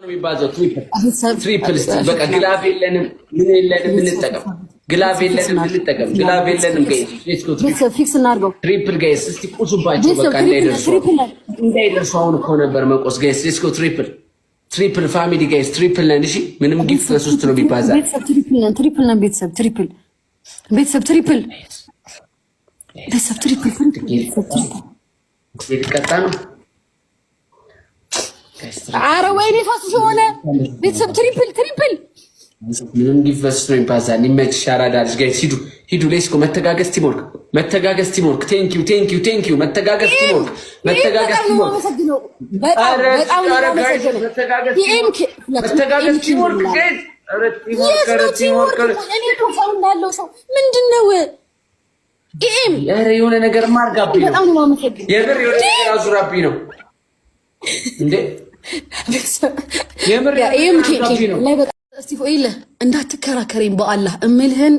የሚባዛው ትሪፕል በቃ ግላፍ የለንም ምን የለንም እንጠቀም ግላፍ የለንም እንጠቀም ግላፍ የለንም ጋይስ ፊክስ እናድርገው ትሪፕል ጋይስ እስቲ ቁሱባቸው በቃ እንዳይደርሱ አሁን እኮ ነበር መቆስ ጋይስ ሌትስ ጎ ትሪፕል ፋሚሊ ጋይስ ትሪፕል ነን እሺ ምንም ጊፍት በሶስት ነው የሚባዛ ትሪፕል ነን ቤተሰብ ትሪፕል ይቀጣ ነው አረ ወይኔ ፋስሽ ሆነ ቤተሰብ ትሪፕል ምንም ጊፍት ነው የሚባዛ ኒመች ሻራዳልሽ ጋይስ ሂዱ ሌትስ ጎ መተጋገዝ ቲምወርክ ቴንክ ዩ መተጋገዝ ቲምወርክ መተጋገዝ ቲምወርክ ጋይስ ምንድነው ኧረ የሆነ ነገር ማርጋብኝ ነው የምር የሆነ ነገር አዙራብኝ ነው እንዴ የምር ላይ በጣም እስቲ ፎይለ እንዳትከራከረኝ በአላህ እምልህን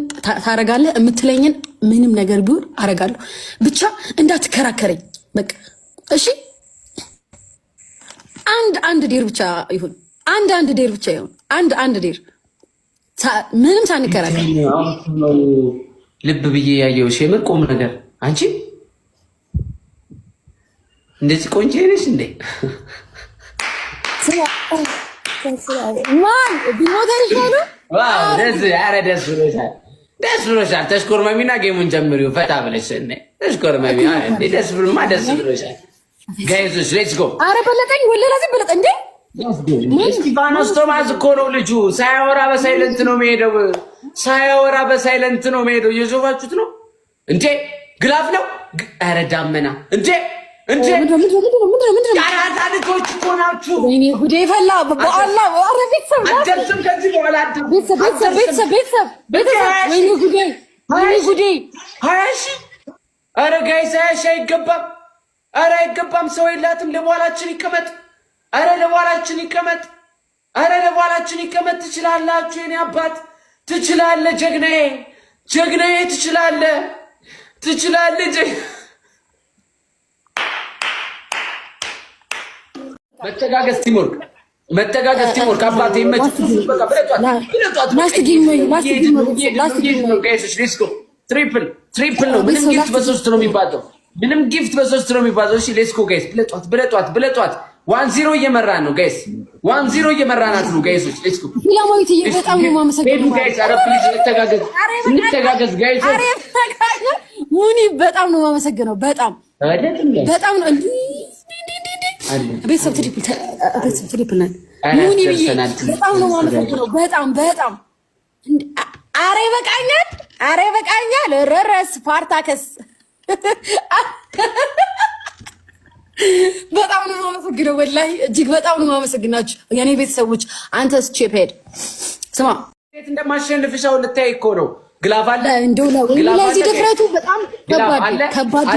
ታረጋለህ እምትለኝን ምንም ነገር ቢሆን አረጋለሁ ብቻ እንዳትከራከረኝ በቃ እሺ አንድ ዴር ብቻ ይሁን አንድ ዴር ብቻ ይሁን አንድ ዴር ምንም ሳንከራከር ልብ ብዬ ያየሁሽ የምር ቁም ነገር አንቺ እንደዚህ ቆንጆ ነሽ እንዴ ማን ቢሞተርሽ ነው ዋው ደስ ብሎሻል ተሽኮርመሚና ጌሙን ጀምሪው ፈታ ብለሽ እኔ ተሽኮርመሚ እንዴ ደስ ብሎሻል ጋይስ ሌትስ ጎ አረ በለጠኝ ወለላዚ በለጠ እንዴ እስጢፋኖስ ቶማስ እኮ ነው ልጁ ሳያወራ በሳይለንት ነው የሚሄደው እየዞባችሁት ነው እንዴ ግላፍ ነው አረ ዳመና እንዴ ምንድነው ያራዳ ልጆች እኮ ናችሁ ወይኔ ጉዴ ፈላ በአላ አረ ቤተሰብ አደርስም ከዚህ በኋላ ቤተሰብ ወይኔ ጉዴ ሀያሺ አረ ጋይስ ሀያሺ አይገባም ሰው የላትም ለበኋላችን ይቀመጥ ትችላላችሁ የኔ አባት ትችላለህ ጀግናዬ ትችላለህ መተጋገዝ ቲምወርክ አባቴ ይመችህ በቃ ብለጧት ትሪፕል ነው ምንም ጊፍት በሶስት ነው የሚባለው እሺ ሌትስ ጎ ጋይስ ብለጧት 1-0 እየመራን ነው ጋይስ 1-0 እየመራናት ነው ጋይሶች ሌትስ ጎ ፊላሞይት በጣም ነው የማመሰግነው ጋይስ አረ ፕሊዝ እንተጋገዝ ጋይስ ሙኒ በጣም ነው የማመሰግነው በጣም ነው ቤተሰብ ትሪፕል ነን ሙኒ ብዬ በጣም ነው የማመሰግነው በጣም አረ ይበቃኛል ረረስ ስፓርታከስ በጣም ነው የማመሰግነው ወላሂ እጅግ በጣም ነው የማመሰግናችሁ የኔ ቤተሰቦች አንተስ ቼፕ ስማ እንዴት እንደማሸንፍሽ አሁን ልታይ እኮ ነው ግላፍ አለ እንደው ለዚህ ድፍረቱ በጣም ከባድ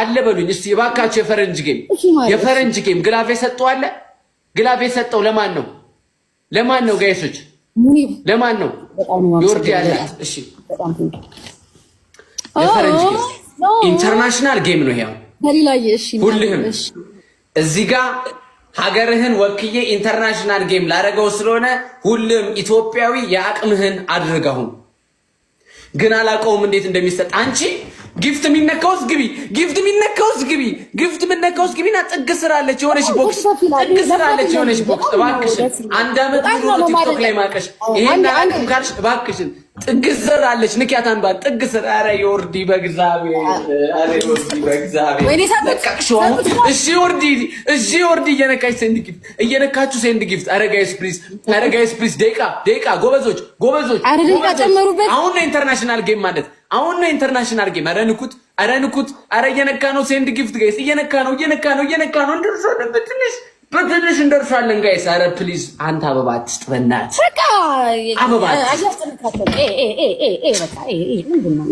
አለ በሉኝ እስቲ እባካችሁ የፈረንጅ ጌም ግላፍ የሰጠው ለማን ነው ጋይሶች ለማን ነው ዮርዲ ያላት እሺ የፈረንጅ ጌም ኢንተርናሽናል ጌም ነው ይሄው ሁሉም እዚህ ጋር ሀገርህን ወክዬ ኢንተርናሽናል ጌም ላደረገው ስለሆነ ሁሉም ኢትዮጵያዊ የአቅምህን አድርገው ግን አላውቀውም እንዴት እንደሚሰጥ አንቺ ጊፍት የሚነካውስ ግቢና ጥግ ስራለች የሆነች ቦክስ እባክሽን አንድ አመት ሙሉ ቲክቶክ ላይ ማቀሽ ይሄን አቅም ካልሽ እባክሽን ጥግ ስራለች ንኪያታን ባ ጥግ ስራ አረ ዮርዲ በእግዚአብሔር እሺ ዮርዲ እየነካችሁ ሴንድ ጊፍት አረ ጋይስ ፕሊዝ ደቂቃ ጎበዞች አረ ደቂቃ ጨመሩበት አሁን ነው ኢንተርናሽናል ጌም ማለት አረ ንኩት አረ እየነካ ነው ሴንድ ጊፍት ጋይስ እየነካ ነው እንደርሷለን በትንሽ እንደርሷለን ጋይስ አረ ፕሊዝ አንተ አበባ አትስጥ በእናትህ በቃ አበባ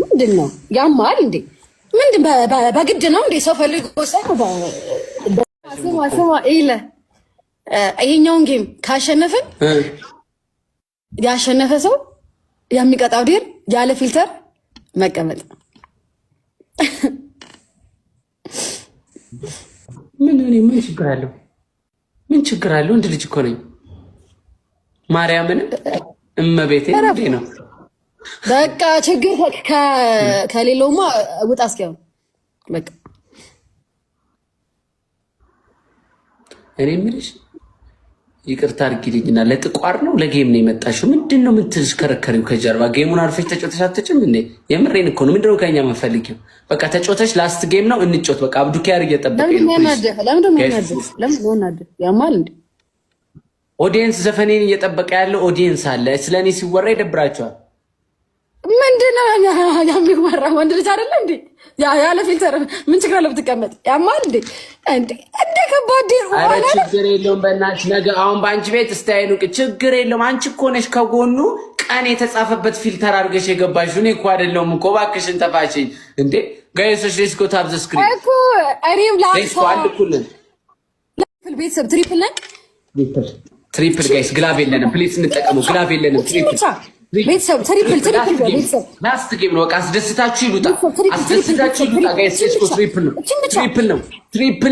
ምንድነው ያማል እንዴ ምንድን በግድ ነው እንዴ ሰው ፈልጎ ስማ ይሄኛውን ጌም ካሸነፍን ያሸነፈ ሰው የሚቀጣው ዴር ያለ ፊልተር መቀመጥ ምን ችግር አለው? ምን ችግር አለው? እንድ ልጅ እኮ ነኝ። ማርያምን እመቤቴ እንዴ ነው በቃ ችግር ከሌለውማ ውጣ እስኪያው በቃ እኔ ምንሽ ይቅርታ አድርጊልኝና ለጥቋር ነው ለጌም ነው የመጣሽው? ምንድነው የምትሽከረከሪው ከጀርባ? ጌሙን አርፈሽ ተጫውተሽ አትጭም እንዴ? የምሬን እኮ ነው። ምንድነው ከኛ የምንፈልጊው? በቃ ተጫውተሽ ላስት ጌም ነው እንጫወት። በቃ አብዱኪያር እየጠበቀኝ ነው። ያማል እንዴ? ኦዲየንስ ዘፈኔን እየጠበቀ ያለው ኦዲየንስ አለ። ስለኔ ሲወራ ይደብራቸዋል። ምንድነው የሚወራ? ወንድ ልጅ አይደለ እንዴ? ያለ ፊልተር ምን ችግር አለ ብትቀመጥ? ያማል እንዴ? እንደ ከባድ ዲር ኧረ ችግር የለውም በእናትሽ። ነገ አሁን በአንቺ ቤት ስታይሉ ችግር የለውም። አንቺ እኮ ነሽ ከጎኑ ቀን የተጻፈበት ፊልተር አድርገሽ የገባሽው። እኔ እኮ አይደለሁም እኮ። እባክሽን ተፋሽኝ እንዴ ጋይሶች። ሌትስ ጎ ታፕ ዘ ስክሪን እኮ እኔም ላክስ አልኩልን። ቤተሰብ ትሪፕል ነን። ትሪፕል ጋይስ ግላቭ የለንም ፕሊዝ እንጠቀመው። ግላቭ የለንም ትሪፕል ቤተሰብ ትሪፕል ቤተሰብ ላስት ጌም ነው። በቃ አስደስታችሁ ይሉጣ አስደስታችሁ ይሉጣ ጋይስ። ሌትስ ጎ ትሪፕል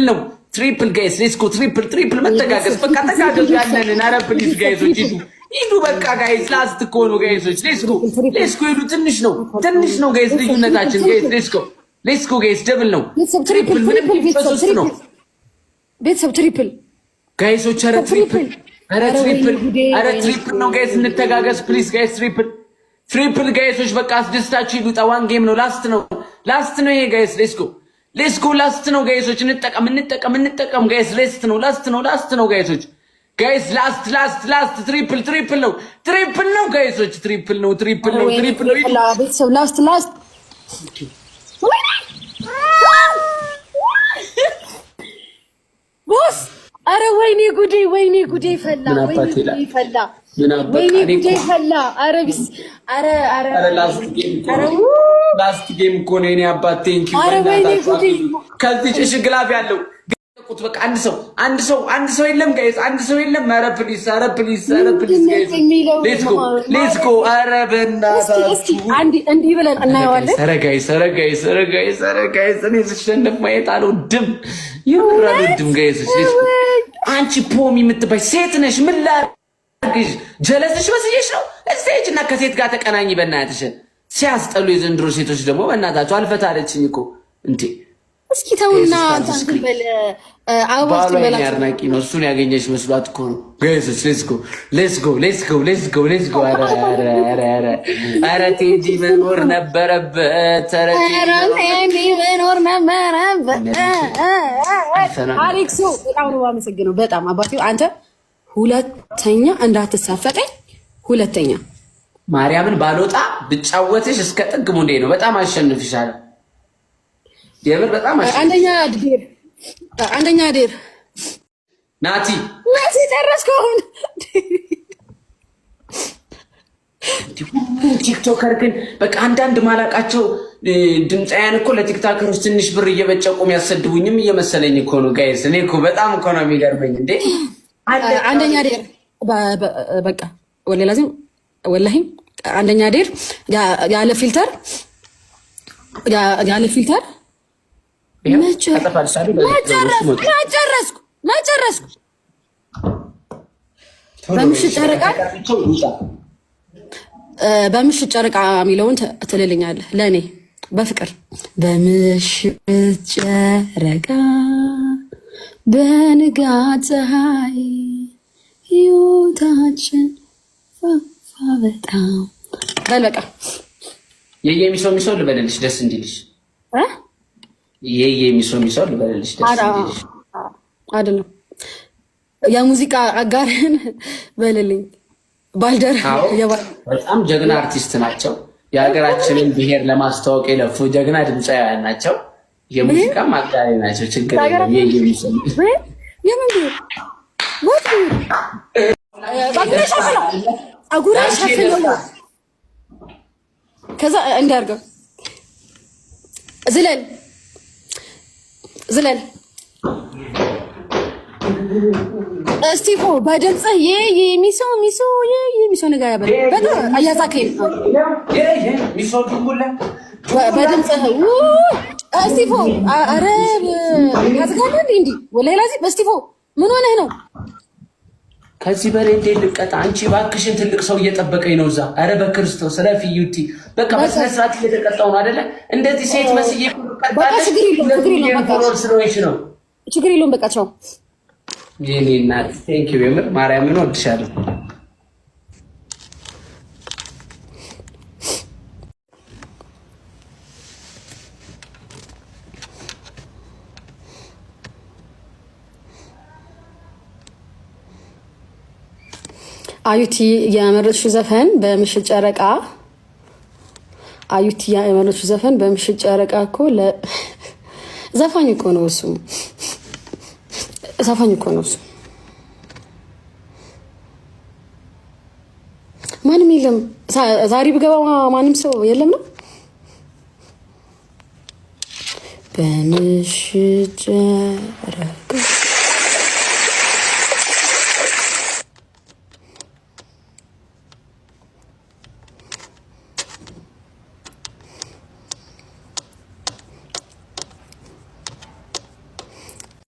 ነው ትሪፕል ጋይስ። ሌትስ ጎ ትሪፕል መተጋገዝ በቃ ተጋገዙ። ያለንን ኧረ ፕሊዝ ጋይሶች ሂዱ በቃ ጋይስ። ላስት እኮ ነው ጋይሶች። ሌትስ ጎ ሂዱ። ትንሽ ነው ጋይስ ልዩነታችን ጋይስ። ሌትስ ጎ ጋይስ። ደብል ነው ቤተሰብ ትሪፕል ጋይሶች። ኧረ ትሪፕል ነው ጋይስ። እንተጋገዝ ፕሊዝ ጋይስ። ትሪፕል ጋይሶች በቃ አስደስታችሁ ይሉጣ። ዋን ጌም ነው ላስት ነው ይሄ ጋይስ። ሌትስ ጎ ላስት ነው ጋይሶች። እንጠቀም ጋይስ። ላስት ነው ጋይሶች። ላስት ትሪፕል ነው ጋይሶች። ትሪፕል ነው ቤተሰብ ላስት ቦስ አረ ወይኔ ጉዴ ፈላ። አረ ቢስ አረ ላስት ጌም እኮ ነው የኔ አባት። ቴንኪው ከዚህ ጭሽ ግላፍ ያለው ቁጥ በቃ አንድ ሰው የለም ጋይስ። አንድ ሰው የለም። ኧረ ፕሊዝ ጋይስ ሌትስ ጎ። ኧረ በእናታችሁ እንዲህ ብለን እናየዋለን። ኧረ ጋይስ እኔ ስሸነፍ ማየት አልወድም። የምር አልወድም ጋይስ። አንቺ ፖሚ የምትባይ ሴት ነሽ። ምን ላድርግሽ? ጀለስሽ መስዬሽ ነው? እዚህ እና ከሴት ጋር ተቀናኝ በእናትሽ። ሲያስጠሉ የዘንድሮ ሴቶች ደግሞ በእናታችሁ አልፈታለችኝ እኮ እንዴ። እስኪ ተውና አንተ በለ አባስ በላ አድናቂ ነው። እሱን ያገኘሽ መስሏት እኮ ነው ጋይሶች። ሌትስ ጎ። ኧረ ቴዲ መኖር ነበረበት። አሌክሶ በጣም ነው የማመሰግነው። በጣም አባቴው አንተ ሁለተኛ እንዳትሳፈቀኝ። ሁለተኛ ማርያምን ባልወጣ ብጫወትሽ እስከ ጥግ ሙንዴ ነው። በጣም አሸንፍሻለሁ። የምር በጣም አንደኛ ዴር ናቲ ጨረስኩ። አሁን ቲክቶከር ግን በቃ አንዳንድ ማላቃቸው ድምፃውያን እኮ ለቲክቶከሮች ትንሽ ብር እየበጨቁ የሚያሰድቡኝም እየመሰለኝ እኮ ነው ጋይስ። እኔ እኮ በጣም እኮ ነው የሚገርመኝ እንዴ። አንደኛ ዴር በቃ ወላሂ አንደኛ ዴር ያለ ፊልተር መጨረስኩ። በምሽት ጨረቃ የሚለውን ትልልኛለህ ለእኔ በፍቅር በምሽት ጨረቃ በንጋት ፀሐይ ሕይወታችን ፋፋ በጣም በቃ የሚሰው ልበልልሽ ደስ እንዲልሽ የሚሰው ልበልልሽ ደስ እንዲልሽ አይደለም። የሙዚቃ አጋርን በልልኝ ባልደር በጣም ጀግና አርቲስት ናቸው። የሀገራችንን ብሔር ለማስተዋወቅ የለፉ ጀግና ድምፃውያን ናቸው። የሙዚቃ አጋሪ ናቸው። ችግር የለም። የሚሰው የምን አጉራሽ ሸፍነው ከዛ እንዲያርገው ዝለል እስቲፎ በድምጽህ የሚሶ ነገር ያበል በጣም አያዛከኝ በድምጽህ እስቲፎ ኧረ ያዝጋለ እንዲ ወላሂ ላዚ እስቲፎ ምን ሆነህ ነው? ከዚህ በሬ እንዴ ልቀጣ? አንቺ ባክሽን ትልቅ ሰው እየጠበቀኝ ነው እዛ። አረ በክርስቶስ ረፊ ዩቲ በቃ በስነ ስርዓት እየተቀጣው ነው አይደለ? እንደዚህ ሴት መስዬ በቃ ችግር የለውም በቃ ቻው። የኔ እናት ቴንክ ዩ የምር ማርያምን ወድሻለሁ። አዩቲ የመረጥሽው ዘፈን በምሽት ጨረቃ አዩቲ የመረጥሽው ዘፈን በምሽት ጨረቃ እኮ ዘፋኝ እኮ ነው እሱ ዘፋኝ እኮ ነው እሱ። ማንም የለም ዛሬ ብገባ ማንም ሰው የለም ነው በምሽት ጨረቃ